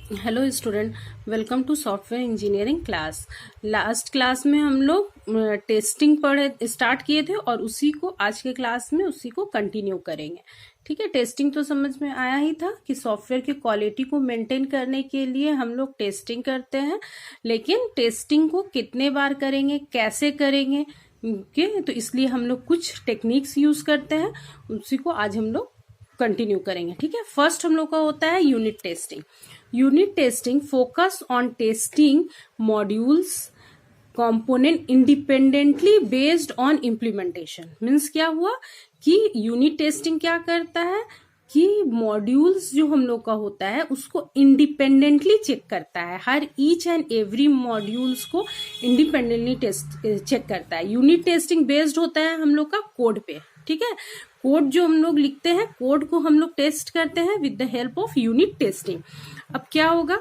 Hello student, welcome to software engineering class. Last class में हम लोग टेस्टिंग पढ़े स्टार्ट किए थे और उसी को आज के क्लास में उसी को कंटिन्यू करेंगे। ठीक है, टेस्टिंग तो समझ में आया ही था कि सॉफ्टवेयर की क्वालिटी को मेंटेन करने के लिए हम लोग टेस्टिंग करते हैं, लेकिन टेस्टिंग को कितने बार करेंगे, कैसे करेंगे, तो इसलिए हम लोग कुछ टेक्निक्स यूज करते हैं, उसी को आज हम लोग कंटिन्यू करेंगे। ठीक है, फर्स्ट हम लोग का होता है unit testing. Unit testing focus on testing modules component independently based on implementation. Means क्या हुआ कि यूनिट टेस्टिंग क्या करता है कि मॉड्यूल्स जो हम लोग का होता है उसको इंडिपेंडेंटली चेक करता है। हर ईच एंड एवरी मॉड्यूल्स को इंडिपेंडेंटली चेक करता है। यूनिट टेस्टिंग बेस्ड होता है हम लोग का कोड पे। ठीक है, कोड जो हम लोग लिखते हैं, कोड को हम लोग टेस्ट करते हैं with the help of unit testing. अब क्या होगा,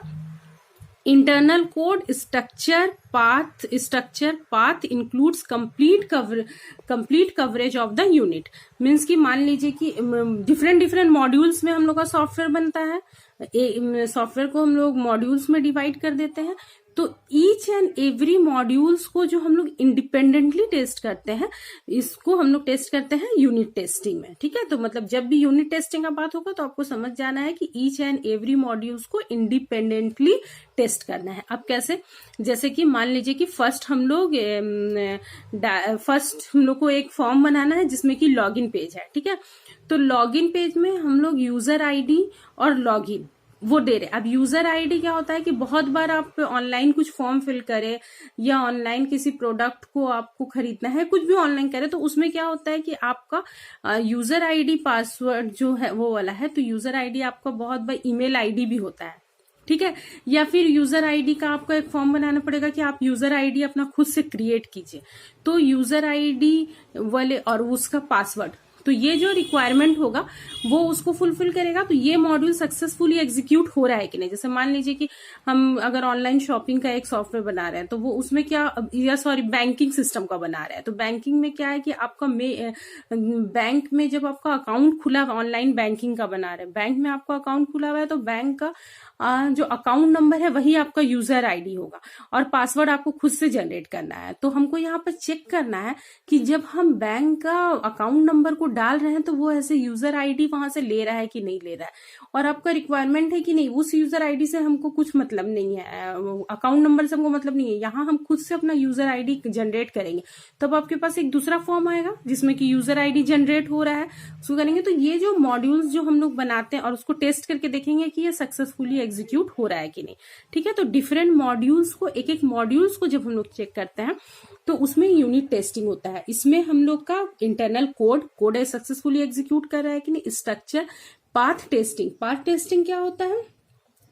internal code structure path includes complete coverage of the unit. Means कि मान लीजिए कि डिफरेंट मॉड्यूल्स में हम लोग का सॉफ्टवेयर बनता है। सॉफ्टवेयर को हम लोग मॉड्यूल्स में डिवाइड कर देते हैं, तो ईच एंड एवरी मॉड्यूल्स को जो हम लोग इंडिपेंडेंटली टेस्ट करते हैं, इसको हम लोग टेस्ट करते हैं यूनिट टेस्टिंग में। ठीक है, तो मतलब जब भी यूनिट टेस्टिंग का बात होगा तो आपको समझ जाना है कि ईच एंड एवरी मॉड्यूल्स को इंडिपेंडेंटली टेस्ट करना है। अब कैसे, जैसे कि मान लीजिए कि फर्स्ट हम लोग को एक फॉर्म बनाना है जिसमें कि लॉगिन पेज है। ठीक है, तो लॉगिन पेज में हम लोग यूजर आईडी और लॉगिन वो दे रहे। अब यूजर आईडी क्या होता है कि बहुत बार आप ऑनलाइन कुछ फॉर्म फिल करे या ऑनलाइन किसी प्रोडक्ट को आपको खरीदना है, कुछ भी ऑनलाइन करे, तो उसमें क्या होता है कि आपका यूजर आईडी पासवर्ड जो है वो वाला है, तो यूजर आईडी आपका बहुत बार ईमेल आईडी भी होता है। ठीक है, या फिर यूजर आईडी का आपको एक फॉर्म बनाना पड़ेगा कि आप यूजर आईडी अपना खुद से क्रिएट कीजिए, तो यूजर आईडी वाले और उसका पासवर्ड, तो ये जो रिक्वायरमेंट होगा वो उसको फुलफिल करेगा। तो ये मॉड्यूल सक्सेसफुली एग्जीक्यूट हो रहा है कि नहीं। जैसे मान लीजिए कि हम अगर ऑनलाइन शॉपिंग का एक सॉफ्टवेयर बना रहे हैं, तो वो उसमें बैंकिंग सिस्टम का बना रहे हैं, तो बैंकिंग में क्या है कि आपका बैंक में जब आपका अकाउंट खुला हुआ, ऑनलाइन बैंकिंग का बना रहे हैं, बैंक में आपका अकाउंट खुला हुआ है, तो बैंक का जो अकाउंट नंबर है वही आपका यूजर आईडी होगा और पासवर्ड आपको खुद से जनरेट करना है। तो हमको यहाँ पर चेक करना है कि जब हम बैंक का अकाउंट नंबर को डाल रहे हैं तो वो ऐसे यूजर आईडी वहां से ले रहा है कि नहीं ले रहा है, और आपका रिक्वायरमेंट है कि नहीं। उस यूजर आईडी से हमको कुछ मतलब नहीं है, अकाउंट नंबर से हमको मतलब नहीं है। यहाँ हम खुद से अपना यूजर आईडी जनरेट करेंगे, तब आपके पास एक दूसरा फॉर्म आएगा जिसमें कि यूजर आईडी जनरेट हो रहा है, उसको करेंगे। तो ये जो मॉड्यूल्स जो हम लोग बनाते हैं और उसको टेस्ट करके देखेंगे कि ये सक्सेसफुली एग्जीक्यूट हो रहा है कि नहीं। ठीक है, तो डिफरेंट मॉड्यूल्स को, एक एक मॉड्यूल्स को जब हम लोग चेक करते हैं तो उसमें यूनिट टेस्टिंग होता है। इसमें हम लोग का इंटरनल कोड सक्सेसफुली एग्जीक्यूट कर रहा है कि नहीं, स्ट्रक्चर, पाथ टेस्टिंग क्या होता है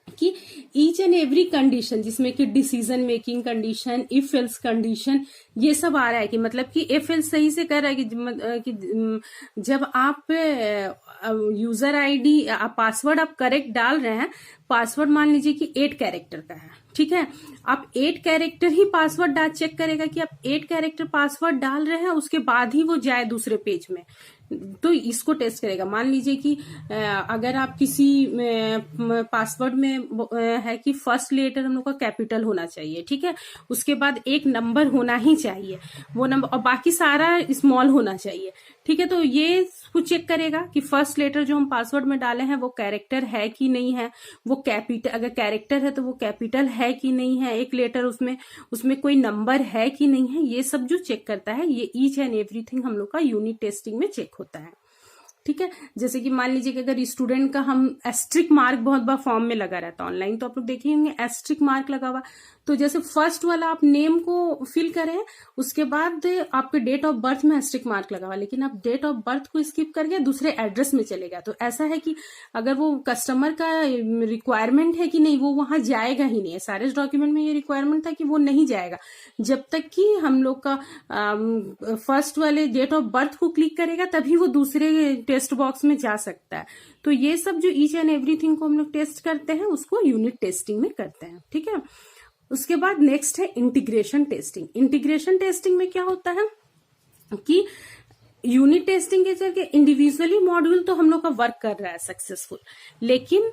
कि ईच एंड एवरी कंडीशन, जिसमें कि decision making condition, if else condition, ये सब आ रहा है कि मतलब कि इफ एल्स सही से कर रहा है कि जब आप यूजर आईडी पासवर्ड आप करेक्ट डाल रहे हैं, पासवर्ड मान लीजिए कि 8 कैरेक्टर का है। ठीक है, आप 8 कैरेक्टर ही पासवर्ड चेक करेगा कि आप 8 कैरेक्टर पासवर्ड डाल रहे हैं, उसके बाद ही वो जाए दूसरे पेज में, तो इसको टेस्ट करेगा। मान लीजिए कि अगर आप किसी पासवर्ड में है कि फर्स्ट लेटर हम लोग का कैपिटल होना चाहिए, ठीक है, उसके बाद एक नंबर होना ही चाहिए, वो नंबर, और बाकी सारा स्मॉल होना चाहिए। ठीक है, तो ये कुछ चेक करेगा कि फर्स्ट लेटर जो हम पासवर्ड में डाले हैं वो कैरेक्टर है कि नहीं है, वो कैपिटल, अगर कैरेक्टर है तो वो कैपिटल है कि नहीं है, एक लेटर उसमें कोई नंबर है कि नहीं है, ये सब जो चेक करता है, ये ईच एंड एवरीथिंग हम लोग का यूनिट टेस्टिंग में चेक होता है। ठीक है, जैसे कि मान लीजिए कि अगर स्टूडेंट का हम एस्ट्रिक मार्क बहुत बार फॉर्म में लगा रहता है ऑनलाइन, तो आप लोग देखे होंगे एस्ट्रिक मार्क लगा हुआ, तो जैसे फर्स्ट वाला आप नेम को फिल करें, उसके बाद आपके डेट ऑफ बर्थ में एस्ट्रिक मार्क लगा हुआ, लेकिन आप डेट ऑफ बर्थ को स्किप करके दूसरे एड्रेस में चले गया, तो ऐसा है कि अगर वो कस्टमर का रिक्वायरमेंट है कि नहीं, वो वहां जाएगा ही नहीं। सारे डॉक्यूमेंट में ये रिक्वायरमेंट था कि वो नहीं जाएगा जब तक कि हम लोग का फर्स्ट वाले डेट ऑफ बर्थ को क्लिक करेगा, तभी वो दूसरे टेस्ट बॉक्स में जा सकता है। तो ये सब जो ईच एंड एवरीथिंग को हम लोग टेस्ट करते हैं, उसको यूनिट टेस्टिंग में करते हैं। ठीक है, उसके बाद नेक्स्ट है इंटीग्रेशन टेस्टिंग। इंटीग्रेशन टेस्टिंग में क्या होता है कि यूनिट टेस्टिंग के जरिए इंडिविजुअली मॉड्यूल तो हम लोग का वर्क कर रहा है सक्सेसफुल, लेकिन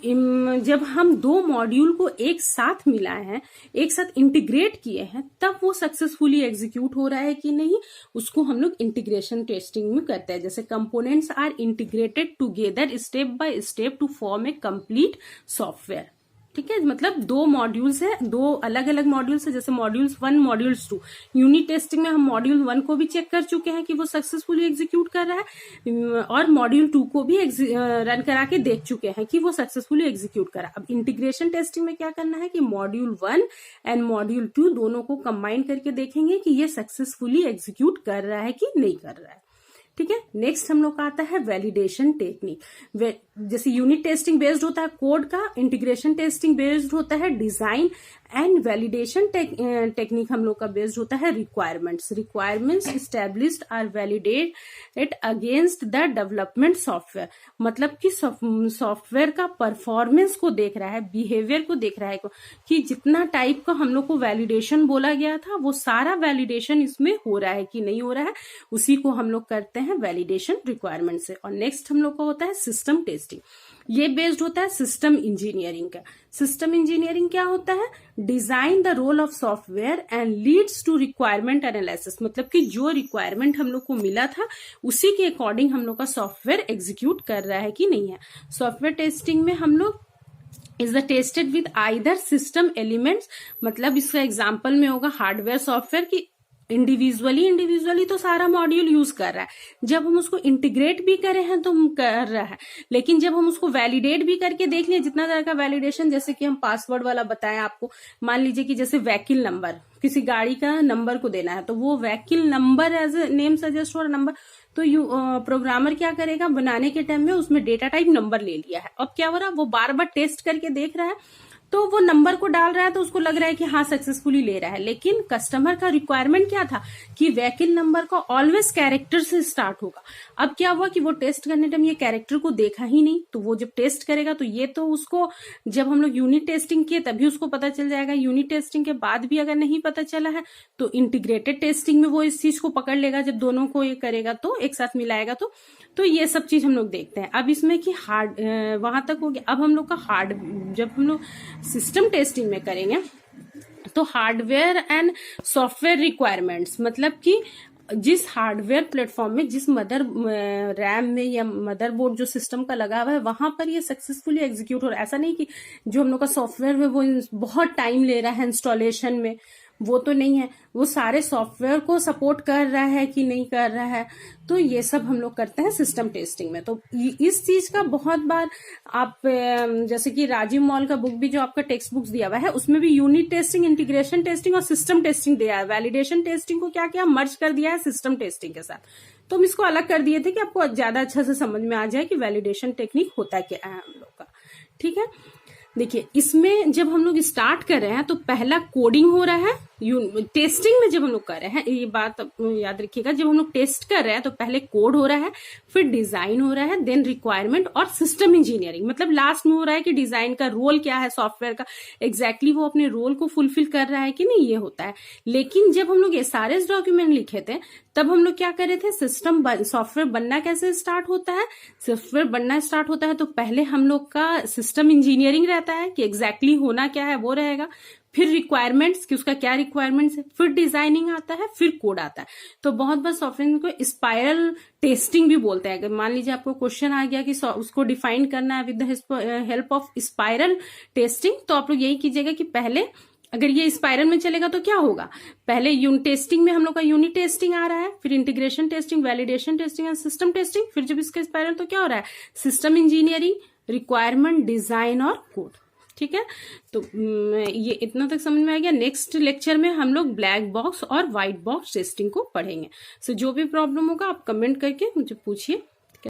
जब हम दो मॉड्यूल को एक साथ मिलाए हैं, एक साथ इंटीग्रेट किए हैं, तब वो सक्सेसफुली एग्जीक्यूट हो रहा है कि नहीं, उसको हम लोग इंटीग्रेशन टेस्टिंग में करते हैं। जैसे components are integrated together step by step to form a complete software. ठीक है, मतलब दो मॉड्यूल्स है, दो अलग अलग मॉड्यूल्स है, जैसे मॉड्यूल्स 1 मॉड्यूल्स 2। यूनिट टेस्टिंग में हम मॉड्यूल 1 को भी चेक कर चुके हैं कि वो सक्सेसफुली एग्जीक्यूट कर रहा है, और मॉड्यूल 2 को भी रन करा के देख चुके हैं कि वो सक्सेसफुली एग्जीक्यूट कर रहा है। अब इंटीग्रेशन टेस्टिंग में क्या करना है कि मॉड्यूल 1 एंड मॉड्यूल 2 दोनों को कंबाइन करके देखेंगे कि ये सक्सेसफुली एग्जीक्यूट कर रहा है कि नहीं कर रहा है। ठीक है, नेक्स्ट हम लोग का आता है वैलिडेशन टेक्निक। जैसे यूनिट टेस्टिंग बेस्ड होता है कोड का, इंटीग्रेशन टेस्टिंग बेस्ड होता है डिजाइन, एंड वैलिडेशन टेक्निक हम लोग का बेस्ड होता है requirements established are validated against the development software. मतलब कि सॉफ्टवेयर का परफॉर्मेंस को देख रहा है, बिहेवियर को देख रहा है कि जितना टाइप का हम लोग को वैलिडेशन बोला गया था वो सारा वैलिडेशन इसमें हो रहा है कि नहीं हो रहा है, उसी को हम लोग करते हैं वैलिडेशन रिक्वायरमेंट से। और नेक्स्ट हम लोग का होता है सिस्टम टेस्टिंग। ये बेस्ड होता है सिस्टम इंजीनियरिंग का। सिस्टम इंजीनियरिंग क्या होता है? Design the role of software and leads to requirement analysis. मतलब कि जो रिक्वायरमेंट हम लोग को मिला था उसी के अकॉर्डिंग हम लोग का सॉफ्टवेयर एग्जीक्यूट कर रहा है कि नहीं है। सॉफ्टवेयर टेस्टिंग में हम लोग is the tested with either system elements. मतलब इसका एग्जाम्पल में होगा हार्डवेयर सॉफ्टवेयर की इंडिविजुअली तो सारा मॉड्यूल यूज कर रहा है, जब हम उसको इंटीग्रेट भी करे हैं तो हम कर रहा है, लेकिन जब हम उसको वैलिडेट भी करके देख लिया, जितना तरह का वैलिडेशन, जैसे कि हम पासवर्ड वाला बताया आपको, मान लीजिए कि जैसे व्हीकल नंबर, किसी गाड़ी का नंबर को देना है तो वो vehicle number as a name suggest हो रहा नंबर, तो प्रोग्रामर क्या करेगा, बनाने के टाइम में उसमें डेटा टाइप नंबर ले लिया है। अब क्या हो रहा है, वो बार बार टेस्ट करके देख रहा है तो वो नंबर को डाल रहा है तो उसको लग रहा है कि हाँ सक्सेसफुली ले रहा है, लेकिन कस्टमर का रिक्वायरमेंट क्या था कि व्हीकल नंबर का ऑलवेज कैरेक्टर से स्टार्ट होगा। अब क्या हुआ कि वो टेस्ट करने टाइम ये कैरेक्टर को देखा ही नहीं, तो वो जब टेस्ट करेगा तो ये तो उसको, जब हम लोग यूनिट टेस्टिंग किए तभी उसको पता चल जाएगा, यूनिट टेस्टिंग के बाद भी अगर नहीं पता चला है तो इंटीग्रेटेड टेस्टिंग में वो इस चीज को पकड़ लेगा, जब दोनों को ये करेगा तो एक साथ मिलाएगा तो ये सब चीज हम लोग देखते हैं। अब इसमें कि हार्ड वहां तक हो गया। अब हम लोग का हार्ड, जब हम लोग सिस्टम टेस्टिंग में करेंगे तो हार्डवेयर एंड सॉफ्टवेयर रिक्वायरमेंट्स, मतलब कि जिस हार्डवेयर प्लेटफॉर्म में, जिस रैम में या मदरबोर्ड जो सिस्टम का लगा हुआ है वहां पर ये सक्सेसफुली एग्जीक्यूट हो रहा है। ऐसा नहीं कि जो हम लोग का सॉफ्टवेयर है वो बहुत टाइम ले रहा है इंस्टॉलेशन में, वो तो नहीं है, वो सारे सॉफ्टवेयर को सपोर्ट कर रहा है कि नहीं कर रहा है, तो ये सब हम लोग करते हैं सिस्टम टेस्टिंग में। तो इस चीज का बहुत बार आप, जैसे कि राजीव मॉल का बुक भी जो आपका टेक्स्ट बुक्स दिया हुआ है उसमें भी यूनिट टेस्टिंग, इंटीग्रेशन टेस्टिंग और सिस्टम टेस्टिंग दिया है। वैलिडेशन टेस्टिंग को क्या किया, मर्ज कर दिया है सिस्टम टेस्टिंग के साथ, तो हम इसको अलग कर दिए थे कि आपको ज्यादा अच्छा से समझ में आ जाए कि वैलिडेशन टेक्निक होता क्या है हम लोग का। ठीक है, देखिए इसमें जब हम लोग स्टार्ट कर रहे हैं तो पहला कोडिंग हो रहा है। टेस्टिंग में जब हम लोग कर रहे हैं, ये बात याद रखिएगा, जब हम लोग टेस्ट कर रहे हैं तो पहले कोड हो रहा है, फिर डिजाइन हो रहा है, देन रिक्वायरमेंट और सिस्टम इंजीनियरिंग। मतलब लास्ट में हो रहा है कि डिजाइन का रोल क्या है सॉफ्टवेयर का, एग्जैक्टली वो अपने रोल को फुलफिल कर रहा है कि नहीं, ये होता है। लेकिन जब हम लोग SRS डॉक्यूमेंट लिखे थे तब हम लोग क्या कर रहे थे, सॉफ्टवेयर बनना कैसे स्टार्ट होता है, सॉफ्टवेयर बनना स्टार्ट होता है तो पहले हम लोग का सिस्टम इंजीनियरिंग रहता है कि एग्जैक्टली होना क्या है वो रहेगा, फिर रिक्वायरमेंट्स कि उसका क्या रिक्वायरमेंट्स है, फिर डिजाइनिंग आता है, फिर कोड आता है। तो बहुत बार सॉफ्टवेयर को स्पाइरल टेस्टिंग भी बोलते हैं। अगर मान लीजिए आपको क्वेश्चन आ गया कि उसको डिफाइन करना है with the help of spiral testing, तो आप लोग यही कीजिएगा कि पहले अगर ये स्पाइरल में चलेगा तो क्या होगा, पहले यूनिट टेस्टिंग में हम लोग का यूनिट टेस्टिंग आ रहा है, फिर इंटीग्रेशन टेस्टिंग, वैलिडेशन टेस्टिंग और सिस्टम टेस्टिंग, फिर जब इसका स्पाइरल तो क्या हो रहा है, सिस्टम इंजीनियरिंग, रिक्वायरमेंट, डिजाइन और कोड। ठीक है, तो ये इतना तक समझ में आ गया। नेक्स्ट लेक्चर में हम लोग ब्लैक बॉक्स और व्हाइट बॉक्स टेस्टिंग को पढ़ेंगे। सो जो भी प्रॉब्लम होगा आप कमेंट करके मुझे पूछिए।